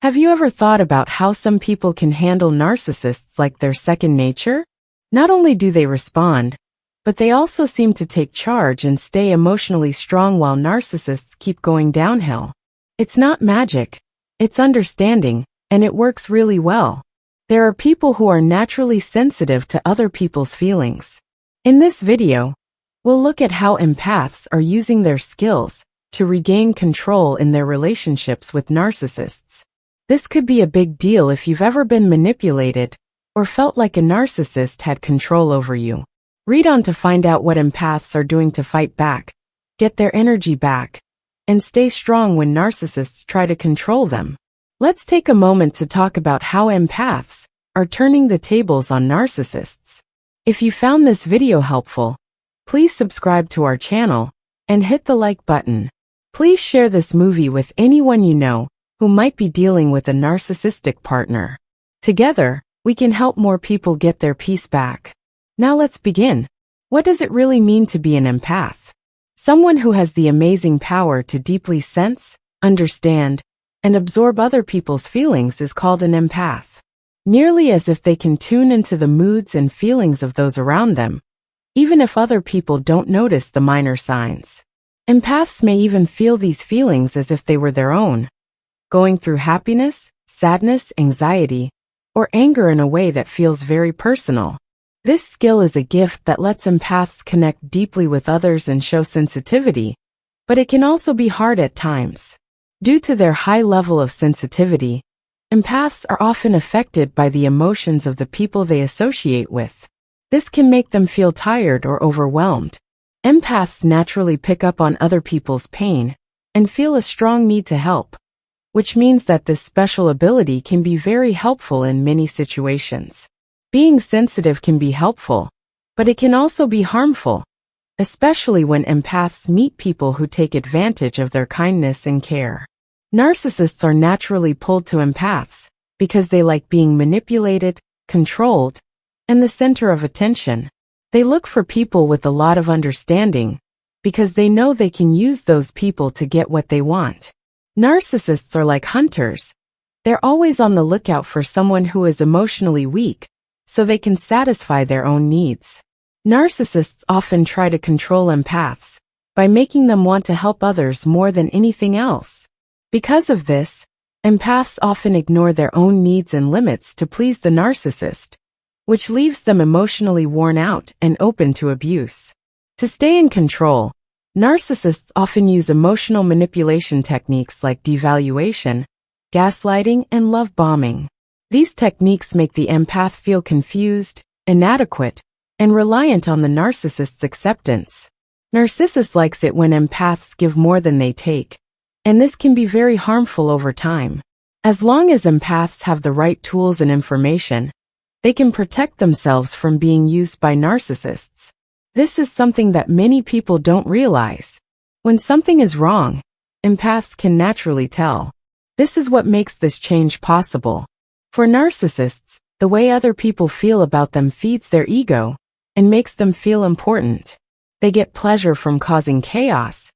Have you ever thought about how some people can handle narcissists like their second nature? Not only do they respond, but they also seem to take charge and stay emotionally strong while narcissists keep going downhill. It's not magic, it's understanding, and it works really well. There are people who are naturally sensitive to other people's feelings. In this video, we'll look at how empaths are using their skills to regain control in their relationships with narcissists. This could be a big deal if you've ever been manipulated or felt like a narcissist had control over you. Read on to find out what empaths are doing to fight back, get their energy back, and stay strong when narcissists try to control them. Let's take a moment to talk about how empaths are turning the tables on narcissists. If you found this video helpful, please subscribe to our channel and hit the like button. Please share this movie with anyone you know who might be dealing with a narcissistic partner. Together, we can help more people get their peace back. Now let's begin. What does it really mean to be an empath? Someone who has the amazing power to deeply sense, understand, and absorb other people's feelings is called an empath. Nearly as if they can tune into the moods and feelings of those around them, even if other people don't notice the minor signs. Empaths may even feel these feelings as if they were their own, going through happiness, sadness, anxiety, or anger in a way that feels very personal. This skill is a gift that lets empaths connect deeply with others and show sensitivity, but it can also be hard at times. Due to their high level of sensitivity, empaths are often affected by the emotions of the people they associate with. This can make them feel tired or overwhelmed. Empaths naturally pick up on other people's pain and feel a strong need to help, which means that this special ability can be very helpful in many situations. Being sensitive can be helpful, but it can also be harmful, especially when empaths meet people who take advantage of their kindness and care. Narcissists are naturally pulled to empaths because they like being manipulated, controlled, and the center of attention. They look for people with a lot of understanding because they know they can use those people to get what they want. Narcissists are like hunters. They're always on the lookout for someone who is emotionally weak, so they can satisfy their own needs. Narcissists often try to control empaths by making them want to help others more than anything else. Because of this, empaths often ignore their own needs and limits to please the narcissist, which leaves them emotionally worn out and open to abuse. To stay in control, narcissists often use emotional manipulation techniques like devaluation, gaslighting, and love bombing. These techniques make the empath feel confused, inadequate, and reliant on the narcissist's acceptance. Narcissists likes it when empaths give more than they take, and this can be very harmful over time. As long as empaths have the right tools and information, they can protect themselves from being used by narcissists. This is something that many people don't realize. When something is wrong, empaths can naturally tell. This is what makes this change possible. For narcissists, the way other people feel about them feeds their ego and makes them feel important. They get pleasure from causing chaos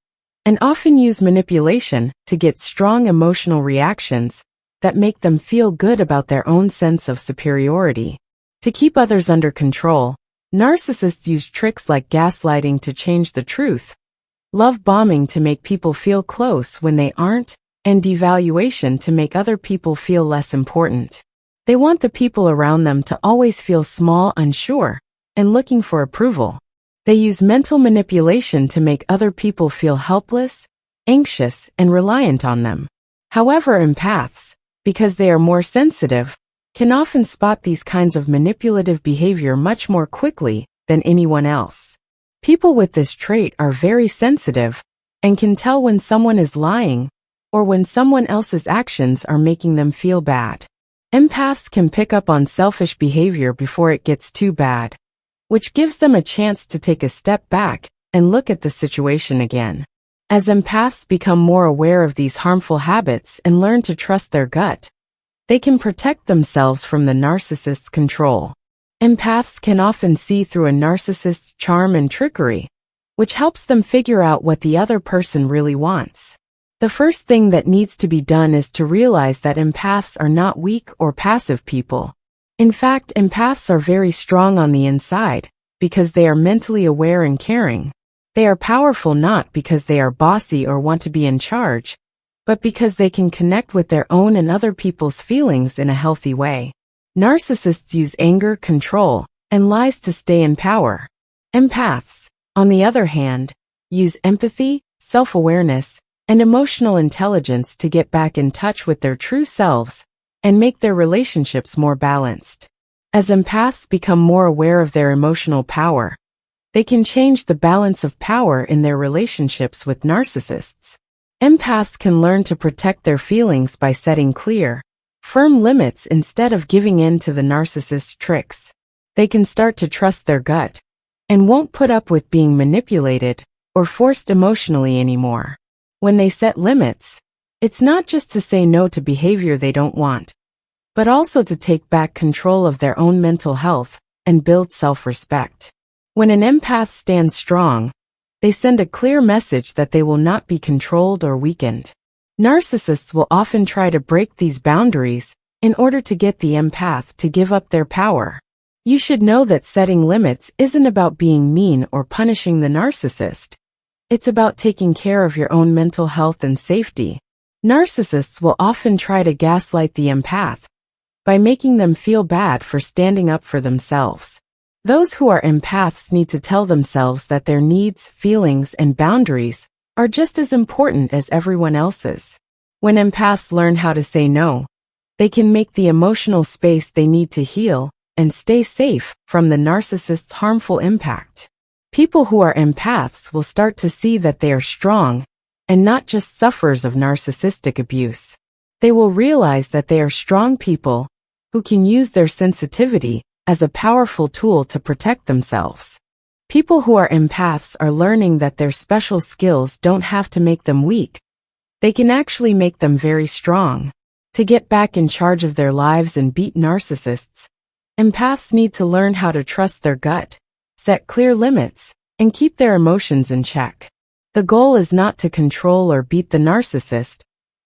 and often use manipulation to get strong emotional reactions that make them feel good about their own sense of superiority. To keep others under control, narcissists use tricks like gaslighting to change the truth, love bombing to make people feel close when they aren't, and devaluation to make other people feel less important. They want the people around them to always feel small, unsure, and looking for approval. They use mental manipulation to make other people feel helpless, anxious, and reliant on them. However, empaths, because they are more sensitive, can often spot these kinds of manipulative behavior much more quickly than anyone else. People with this trait are very sensitive and can tell when someone is lying or when someone else's actions are making them feel bad. Empaths can pick up on selfish behavior before it gets too bad, which gives them a chance to take a step back and look at the situation again. As empaths become more aware of these harmful habits and learn to trust their gut, they can protect themselves from the narcissist's control. Empaths can often see through a narcissist's charm and trickery, which helps them figure out what the other person really wants. The first thing that needs to be done is to realize that empaths are not weak or passive people. In fact, empaths are very strong on the inside, because they are mentally aware and caring. They are powerful not because they are bossy or want to be in charge, but because they can connect with their own and other people's feelings in a healthy way. Narcissists use anger, control, and lies to stay in power. Empaths, on the other hand, use empathy, self-awareness, and emotional intelligence to get back in touch with their true selves and make their relationships more balanced. As empaths become more aware of their emotional power, they can change the balance of power in their relationships with narcissists. Empaths can learn to protect their feelings by setting clear, firm limits instead of giving in to the narcissist's tricks. They can start to trust their gut and won't put up with being manipulated or forced emotionally anymore. When they set limits, it's not just to say no to behavior they don't want, but also to take back control of their own mental health and build self-respect. When an empath stands strong, they send a clear message that they will not be controlled or weakened. Narcissists will often try to break these boundaries in order to get the empath to give up their power. You should know that setting limits isn't about being mean or punishing the narcissist. It's about taking care of your own mental health and safety. Narcissists will often try to gaslight the empath by making them feel bad for standing up for themselves. Those who are empaths need to tell themselves that their needs, feelings, and boundaries are just as important as everyone else's. When empaths learn how to say no, they can make the emotional space they need to heal and stay safe from the narcissist's harmful impact. People who are empaths will start to see that they are strong and not just sufferers of narcissistic abuse. They will realize that they are strong people who can use their sensitivity as a powerful tool to protect themselves. People who are empaths are learning that their special skills don't have to make them weak. They can actually make them very strong. To get back in charge of their lives and beat narcissists, empaths need to learn how to trust their gut, set clear limits, and keep their emotions in check. The goal is not to control or beat the narcissist,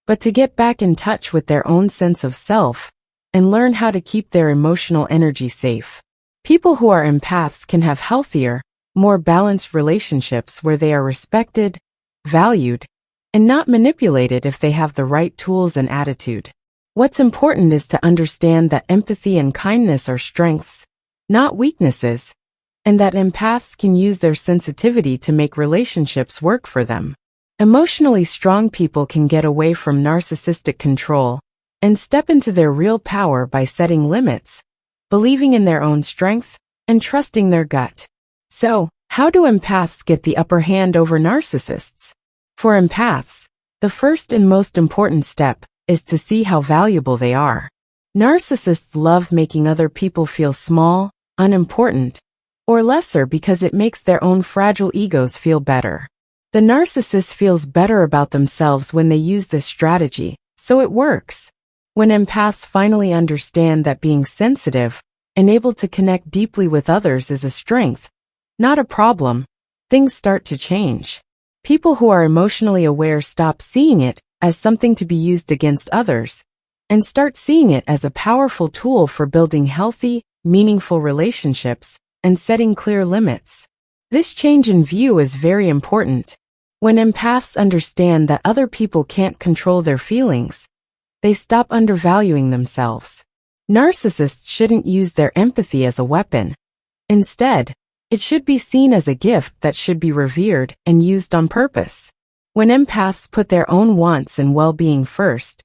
but to get back in touch with their own sense of self and learn how to keep their emotional energy safe. People who are empaths can have healthier, more balanced relationships where they are respected, valued, and not manipulated if they have the right tools and attitude. What's important is to understand that empathy and kindness are strengths, not weaknesses, and that empaths can use their sensitivity to make relationships work for them. Emotionally strong people can get away from narcissistic control and step into their real power by setting limits, believing in their own strength, and trusting their gut. So, how do empaths get the upper hand over narcissists? For empaths, the first and most important step is to see how valuable they are. Narcissists love making other people feel small, unimportant, or lesser because it makes their own fragile egos feel better. The narcissist feels better about themselves when they use this strategy, so it works. When empaths finally understand that being sensitive and able to connect deeply with others is a strength, not a problem, things start to change. People who are emotionally aware stop seeing it as something to be used against others and start seeing it as a powerful tool for building healthy, meaningful relationships and setting clear limits. This change in view is very important. When empaths understand that other people can't control their feelings, they stop undervaluing themselves. Narcissists shouldn't use their empathy as a weapon. Instead, it should be seen as a gift that should be revered and used on purpose. When empaths put their own wants and well-being first,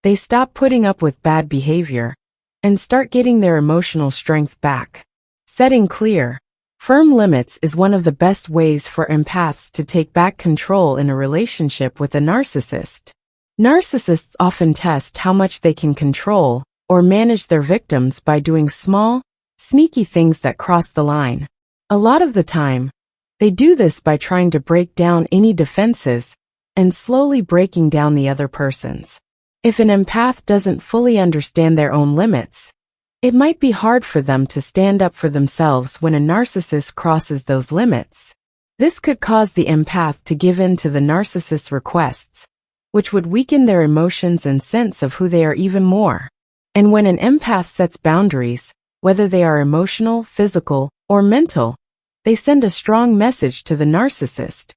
they stop putting up with bad behavior and start getting their emotional strength back. Setting clear, firm limits is one of the best ways for empaths to take back control in a relationship with a narcissist. Narcissists often test how much they can control or manage their victims by doing small, sneaky things that cross the line. A lot of the time, they do this by trying to break down any defenses and slowly breaking down the other person's. If an empath doesn't fully understand their own limits, it might be hard for them to stand up for themselves when a narcissist crosses those limits. This could cause the empath to give in to the narcissist's requests which would weaken their emotions and sense of who they are even more. And when an empath sets boundaries, whether they are emotional, physical, or mental, they send a strong message to the narcissist.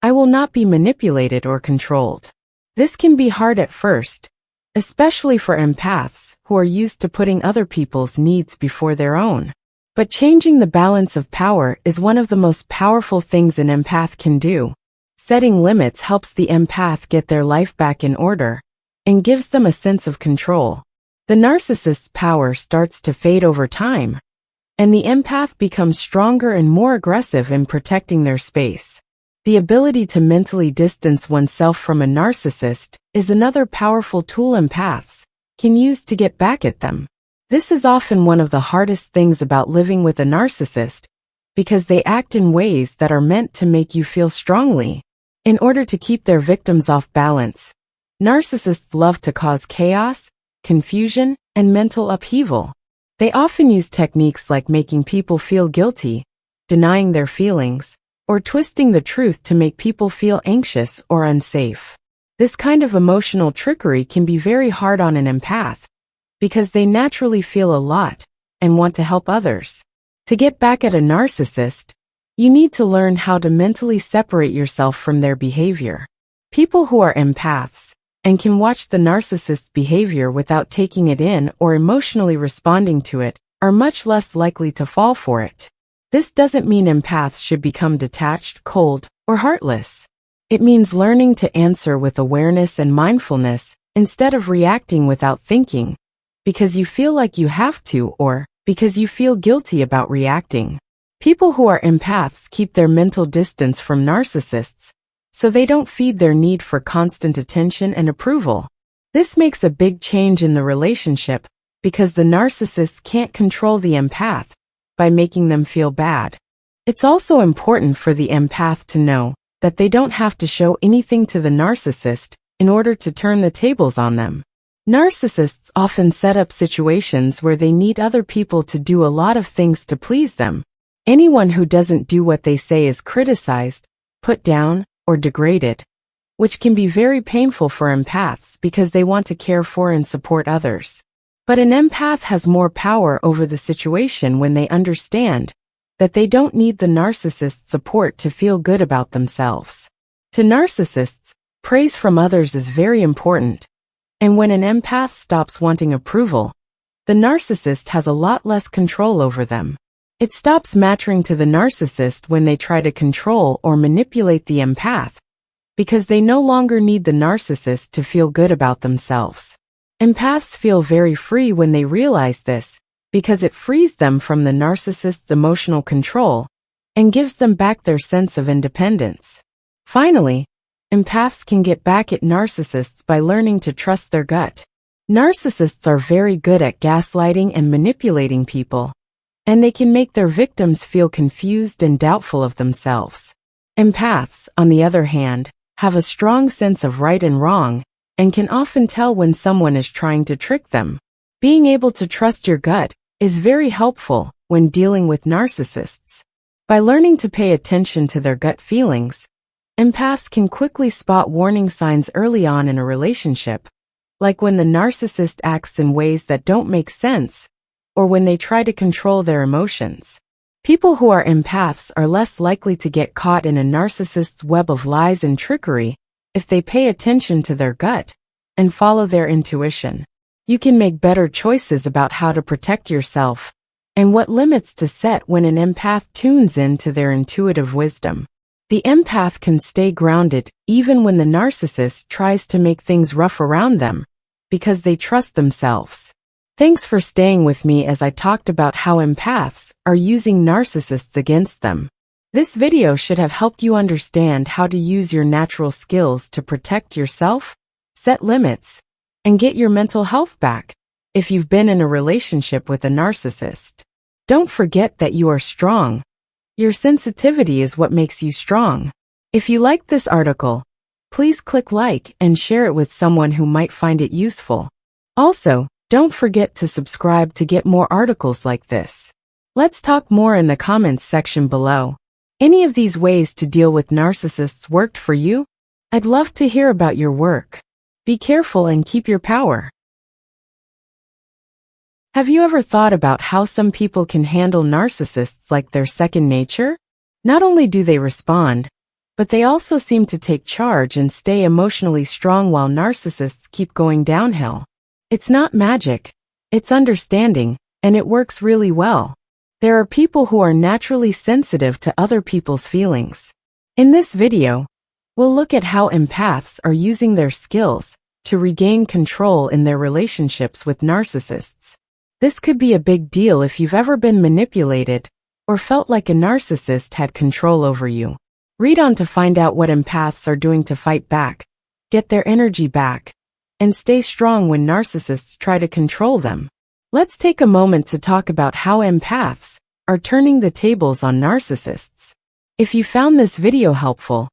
I will not be manipulated or controlled. This can be hard at first, especially for empaths who are used to putting other people's needs before their own. But changing the balance of power is one of the most powerful things an empath can do. Setting limits helps the empath get their life back in order and gives them a sense of control. The narcissist's power starts to fade over time, and the empath becomes stronger and more aggressive in protecting their space. The ability to mentally distance oneself from a narcissist is another powerful tool empaths can use to get back at them. This is often one of the hardest things about living with a narcissist, because they act in ways that are meant to make you feel strongly. In order to keep their victims off balance, narcissists love to cause chaos, confusion, and mental upheaval. They often use techniques like making people feel guilty, denying their feelings, or twisting the truth to make people feel anxious or unsafe. This kind of emotional trickery can be very hard on an empath, because they naturally feel a lot and want to help others. To get back at a narcissist, you need to learn how to mentally separate yourself from their behavior. People who are empaths and can watch the narcissist's behavior without taking it in or emotionally responding to it are much less likely to fall for it. This doesn't mean empaths should become detached, cold, or heartless. It means learning to answer with awareness and mindfulness instead of reacting without thinking, because you feel like you have to or because you feel guilty about reacting. People who are empaths keep their mental distance from narcissists, so they don't feed their need for constant attention and approval. This makes a big change in the relationship, because the narcissist can't control the empath by making them feel bad. It's also important for the empath to know that they don't have to show anything to the narcissist in order to turn the tables on them. Narcissists often set up situations where they need other people to do a lot of things to please them. Anyone who doesn't do what they say is criticized, put down, or degraded, which can be very painful for empaths because they want to care for and support others. But an empath has more power over the situation when they understand that they don't need the narcissist's support to feel good about themselves. To narcissists, praise from others is very important, and when an empath stops wanting approval, the narcissist has a lot less control over them. It stops mattering to the narcissist when they try to control or manipulate the empath, because they no longer need the narcissist to feel good about themselves. Empaths feel very free when they realize this, because it frees them from the narcissist's emotional control and gives them back their sense of independence. Finally, empaths can get back at narcissists by learning to trust their gut. Narcissists are very good at gaslighting and manipulating people, and they can make their victims feel confused and doubtful of themselves. Empaths, on the other hand, have a strong sense of right and wrong, and can often tell when someone is trying to trick them. Being able to trust your gut is very helpful when dealing with narcissists. By learning to pay attention to their gut feelings, empaths can quickly spot warning signs early on in a relationship, like when the narcissist acts in ways that don't make sense, or when they try to control their emotions. People who are empaths are less likely to get caught in a narcissist's web of lies and trickery if they pay attention to their gut and follow their intuition. You can make better choices about how to protect yourself and what limits to set when an empath tunes into their intuitive wisdom. The empath can stay grounded even when the narcissist tries to make things rough around them, because they trust themselves. Thanks for staying with me as I talked about how empaths are using narcissists against them. This video should have helped you understand how to use your natural skills to protect yourself, set limits, and get your mental health back if you've been in a relationship with a narcissist. Don't forget that you are strong. Your sensitivity is what makes you strong. If you liked this article, please click like and share it with someone who might find it useful. Also, don't forget to subscribe to get more articles like this. Let's talk more in the comments section below. Any of these ways to deal with narcissists worked for you? I'd love to hear about your work. Be careful and keep your power. Have you ever thought about how some people can handle narcissists like their second nature? Not only do they respond, but they also seem to take charge and stay emotionally strong while narcissists keep going downhill. It's not magic, it's understanding, and it works really well. There are people who are naturally sensitive to other people's feelings. In this video, we'll look at how empaths are using their skills to regain control in their relationships with narcissists. This could be a big deal if you've ever been manipulated or felt like a narcissist had control over you. Read on to find out what empaths are doing to fight back, get their energy back, and stay strong when narcissists try to control them. Let's take a moment to talk about how empaths are turning the tables on narcissists. If you found this video helpful,